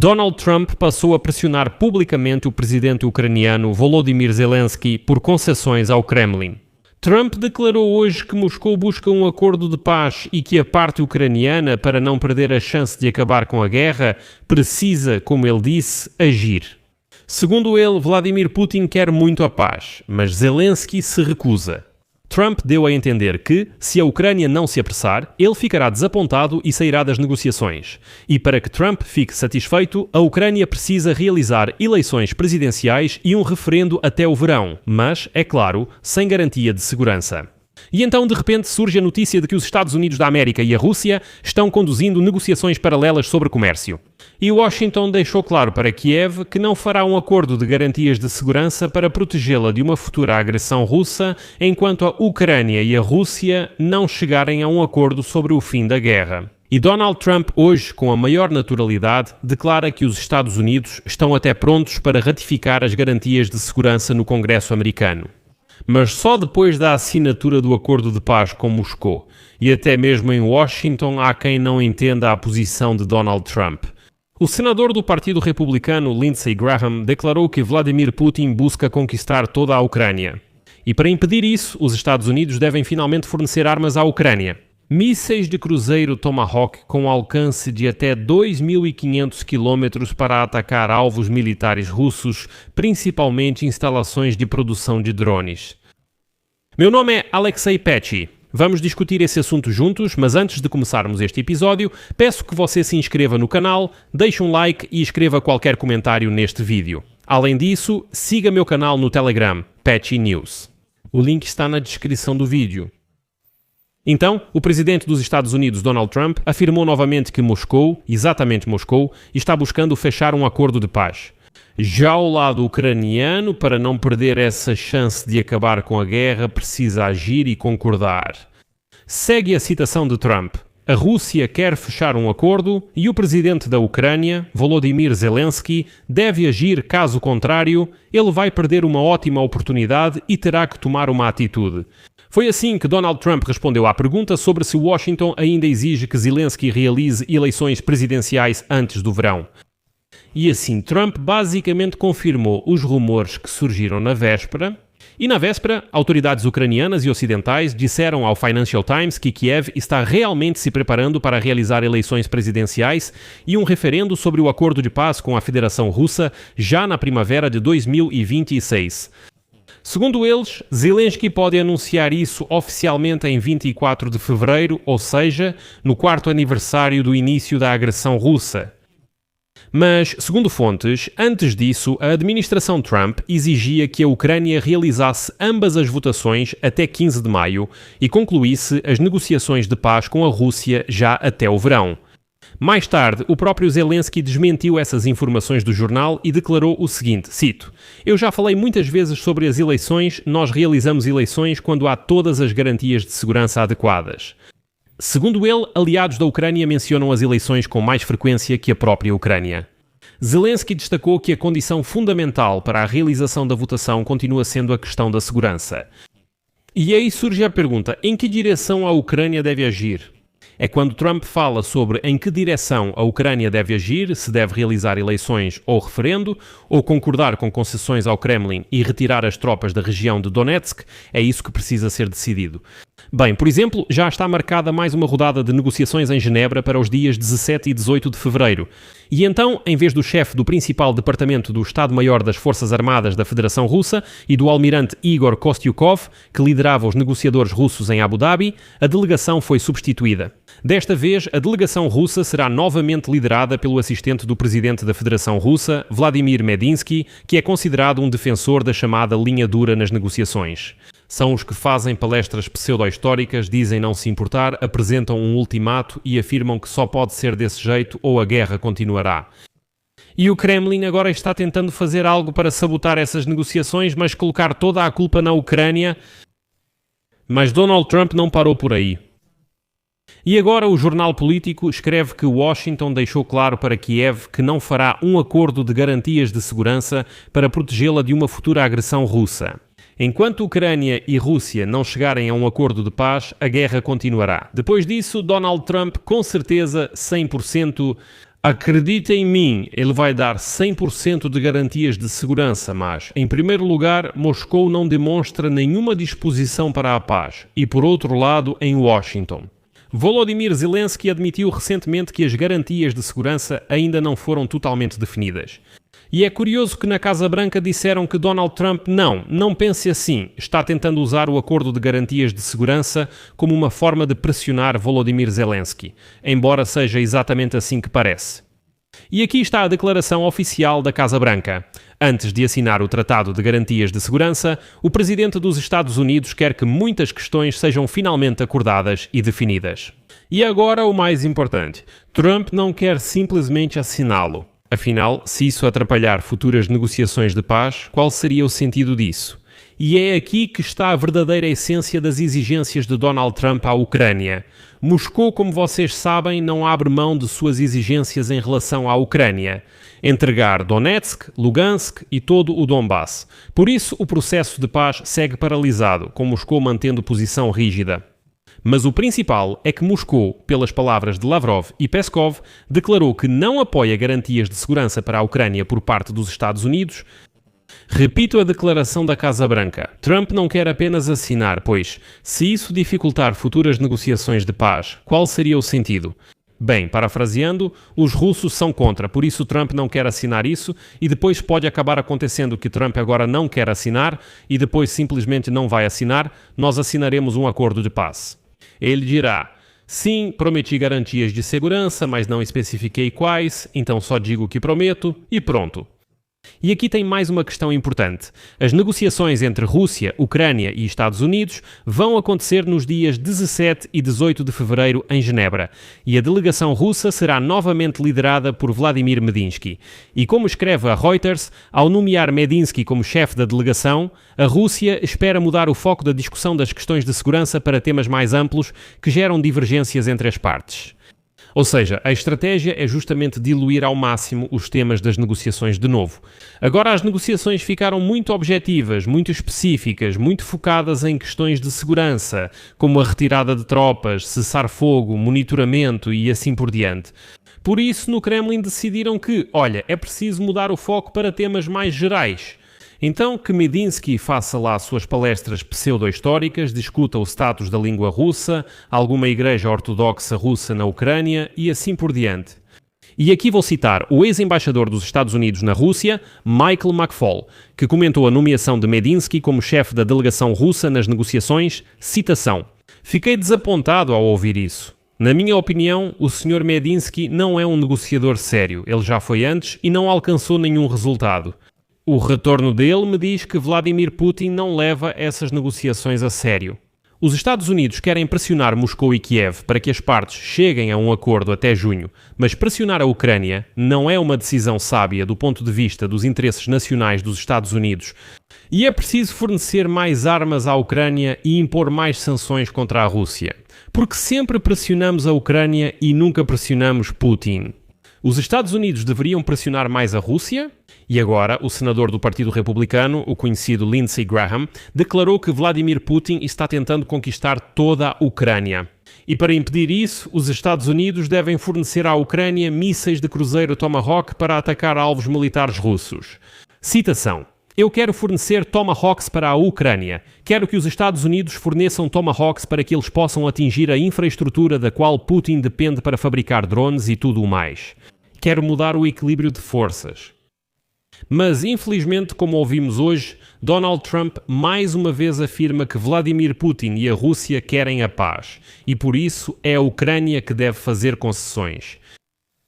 Donald Trump passou a pressionar publicamente o presidente ucraniano Volodymyr Zelensky por concessões ao Kremlin. Trump declarou hoje que Moscou busca um acordo de paz e que a parte ucraniana, para não perder a chance de acabar com a guerra, precisa, como ele disse, agir. Segundo ele, Vladimir Putin quer muito a paz, mas Zelensky se recusa. Trump deu a entender que, se a Ucrânia não se apressar, ele ficará desapontado e sairá das negociações. E para que Trump fique satisfeito, a Ucrânia precisa realizar eleições presidenciais e um referendo até o verão, mas, é claro, sem garantia de segurança. E então, de repente, surge a notícia de que os Estados Unidos da América e a Rússia estão conduzindo negociações paralelas sobre comércio. E Washington deixou claro para Kiev que não fará um acordo de garantias de segurança para protegê-la de uma futura agressão russa enquanto a Ucrânia e a Rússia não chegarem a um acordo sobre o fim da guerra. E Donald Trump, hoje, com a maior naturalidade, declara que os Estados Unidos estão até prontos para ratificar as garantias de segurança no Congresso americano. Mas só depois da assinatura do acordo de paz com Moscou. E até mesmo em Washington há quem não entenda a posição de Donald Trump. O senador do Partido Republicano, Lindsey Graham, declarou que Vladimir Putin busca conquistar toda a Ucrânia. E para impedir isso, os Estados Unidos devem finalmente fornecer armas à Ucrânia. Mísseis de cruzeiro Tomahawk com alcance de até 2.500 km para atacar alvos militares russos, principalmente instalações de produção de drones. Meu nome é Alexei Petchy. Vamos discutir esse assunto juntos, mas antes de começarmos este episódio, peço que você se inscreva no canal, deixe um like e escreva qualquer comentário neste vídeo. Além disso, siga meu canal no Telegram, Petchy News. O link está na descrição do vídeo. Então, o presidente dos Estados Unidos, Donald Trump, afirmou novamente que Moscou, exatamente Moscou, está buscando fechar um acordo de paz. Já ao lado ucraniano, para não perder essa chance de acabar com a guerra, precisa agir e concordar. Segue a citação de Trump. A Rússia quer fechar um acordo e o presidente da Ucrânia, Volodymyr Zelensky, deve agir, caso contrário, ele vai perder uma ótima oportunidade e terá que tomar uma atitude. Foi assim que Donald Trump respondeu à pergunta sobre se Washington ainda exige que Zelensky realize eleições presidenciais antes do verão. E assim, Trump basicamente confirmou os rumores que surgiram na véspera. E na véspera, autoridades ucranianas e ocidentais disseram ao Financial Times que Kiev está realmente se preparando para realizar eleições presidenciais e um referendo sobre o acordo de paz com a Federação Russa já na primavera de 2026. Segundo eles, Zelensky pode anunciar isso oficialmente em 24 de fevereiro, ou seja, no 4º aniversário do início da agressão russa. Mas, segundo fontes, antes disso, a administração Trump exigia que a Ucrânia realizasse ambas as votações até 15 de maio e concluísse as negociações de paz com a Rússia já até o verão. Mais tarde, o próprio Zelensky desmentiu essas informações do jornal e declarou o seguinte, cito: "Eu já falei muitas vezes sobre as eleições, nós realizamos eleições quando há todas as garantias de segurança adequadas." Segundo ele, aliados da Ucrânia mencionam as eleições com mais frequência que a própria Ucrânia. Zelensky destacou que a condição fundamental para a realização da votação continua sendo a questão da segurança. E aí surge a pergunta, em que direção a Ucrânia deve agir? É quando Trump fala sobre em que direção a Ucrânia deve agir, se deve realizar eleições ou referendo, ou concordar com concessões ao Kremlin e retirar as tropas da região de Donetsk, é isso que precisa ser decidido. Bem, por exemplo, já está marcada mais uma rodada de negociações em Genebra para os dias 17 e 18 de fevereiro. E então, em vez do chefe do principal departamento do Estado-Maior das Forças Armadas da Federação Russa e do almirante Igor Kostyukov, que liderava os negociadores russos em Abu Dhabi, a delegação foi substituída. Desta vez, a delegação russa será novamente liderada pelo assistente do presidente da Federação Russa, Vladimir Medinsky, que é considerado um defensor da chamada linha dura nas negociações. São os que fazem palestras pseudo-históricas, dizem não se importar, apresentam um ultimato e afirmam que só pode ser desse jeito ou a guerra continuará. E o Kremlin agora está tentando fazer algo para sabotar essas negociações, mas colocar toda a culpa na Ucrânia. Mas Donald Trump não parou por aí. E agora o jornal político escreve que Washington deixou claro para Kiev que não fará um acordo de garantias de segurança para protegê-la de uma futura agressão russa. Enquanto Ucrânia e Rússia não chegarem a um acordo de paz, a guerra continuará. Depois disso, Donald Trump, com certeza, 100%, Acredita em mim, ele vai dar 100% de garantias de segurança, mas, em primeiro lugar, Moscou não demonstra nenhuma disposição para a paz, e por outro lado, em Washington. Volodymyr Zelensky admitiu recentemente que as garantias de segurança ainda não foram totalmente definidas. E é curioso que na Casa Branca disseram que Donald Trump não pense assim, está tentando usar o acordo de garantias de segurança como uma forma de pressionar Volodymyr Zelensky, embora seja exatamente assim que parece. E aqui está a declaração oficial da Casa Branca. Antes de assinar o Tratado de Garantias de Segurança, o presidente dos Estados Unidos quer que muitas questões sejam finalmente acordadas e definidas. E agora o mais importante, Trump não quer simplesmente assiná-lo. Afinal, se isso atrapalhar futuras negociações de paz, qual seria o sentido disso? E é aqui que está a verdadeira essência das exigências de Donald Trump à Ucrânia. Moscou, como vocês sabem, não abre mão de suas exigências em relação à Ucrânia. Entregar Donetsk, Lugansk e todo o Donbass. Por isso, o processo de paz segue paralisado, com Moscou mantendo posição rígida. Mas o principal é que Moscou, pelas palavras de Lavrov e Peskov, declarou que não apoia garantias de segurança para a Ucrânia por parte dos Estados Unidos. Repito a declaração da Casa Branca. Trump não quer apenas assinar, pois, se isso dificultar futuras negociações de paz, qual seria o sentido? Bem, parafraseando, os russos são contra, por isso Trump não quer assinar isso e depois pode acabar acontecendo que Trump agora não quer assinar e depois simplesmente não vai assinar, nós assinaremos um acordo de paz. Ele dirá, sim, prometi garantias de segurança, mas não especifiquei quais, então só digo que prometo e pronto. E aqui tem mais uma questão importante. As negociações entre Rússia, Ucrânia e Estados Unidos vão acontecer nos dias 17 e 18 de fevereiro em Genebra, e a delegação russa será novamente liderada por Vladimir Medinsky. E como escreve a Reuters, ao nomear Medinsky como chefe da delegação, a Rússia espera mudar o foco da discussão das questões de segurança para temas mais amplos que geram divergências entre as partes. Ou seja, a estratégia é justamente diluir ao máximo os temas das negociações de novo. Agora as negociações ficaram muito objetivas, muito específicas, muito focadas em questões de segurança, como a retirada de tropas, cessar-fogo, monitoramento e assim por diante. Por isso, no Kremlin decidiram que, olha, é preciso mudar o foco para temas mais gerais. Então, que Medinsky faça lá suas palestras pseudo-históricas, discuta o status da língua russa, alguma igreja ortodoxa russa na Ucrânia e assim por diante. E aqui vou citar o ex-embaixador dos Estados Unidos na Rússia, Michael McFaul, que comentou a nomeação de Medinsky como chefe da delegação russa nas negociações, citação, fiquei desapontado ao ouvir isso. Na minha opinião, o Sr. Medinsky não é um negociador sério, ele já foi antes e não alcançou nenhum resultado. O retorno dele me diz que Vladimir Putin não leva essas negociações a sério. Os Estados Unidos querem pressionar Moscou e Kiev para que as partes cheguem a um acordo até junho, mas pressionar a Ucrânia não é uma decisão sábia do ponto de vista dos interesses nacionais dos Estados Unidos. E é preciso fornecer mais armas à Ucrânia e impor mais sanções contra a Rússia. Porque sempre pressionamos a Ucrânia e nunca pressionamos Putin. Os Estados Unidos deveriam pressionar mais a Rússia? E agora, o senador do Partido Republicano, o conhecido Lindsey Graham, declarou que Vladimir Putin está tentando conquistar toda a Ucrânia. E para impedir isso, os Estados Unidos devem fornecer à Ucrânia mísseis de cruzeiro Tomahawk para atacar alvos militares russos. Citação. Eu quero fornecer Tomahawks para a Ucrânia. Quero que os Estados Unidos forneçam Tomahawks para que eles possam atingir a infraestrutura da qual Putin depende para fabricar drones e tudo o mais. Quero mudar o equilíbrio de forças. Mas, infelizmente, como ouvimos hoje, Donald Trump mais uma vez afirma que Vladimir Putin e a Rússia querem a paz, e por isso é a Ucrânia que deve fazer concessões.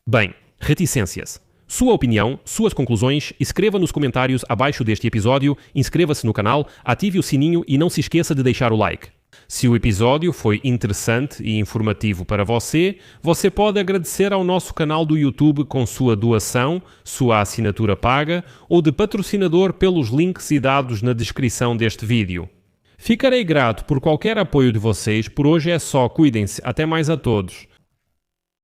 Bem, reticências. Sua opinião, suas conclusões, escreva nos comentários abaixo deste episódio, inscreva-se no canal, ative o sininho e não se esqueça de deixar o like. Se o episódio foi interessante e informativo para você, você pode agradecer ao nosso canal do YouTube com sua doação, sua assinatura paga ou de patrocinador pelos links e dados na descrição deste vídeo. Ficarei grato por qualquer apoio de vocês, por hoje é só, cuidem-se, até mais a todos.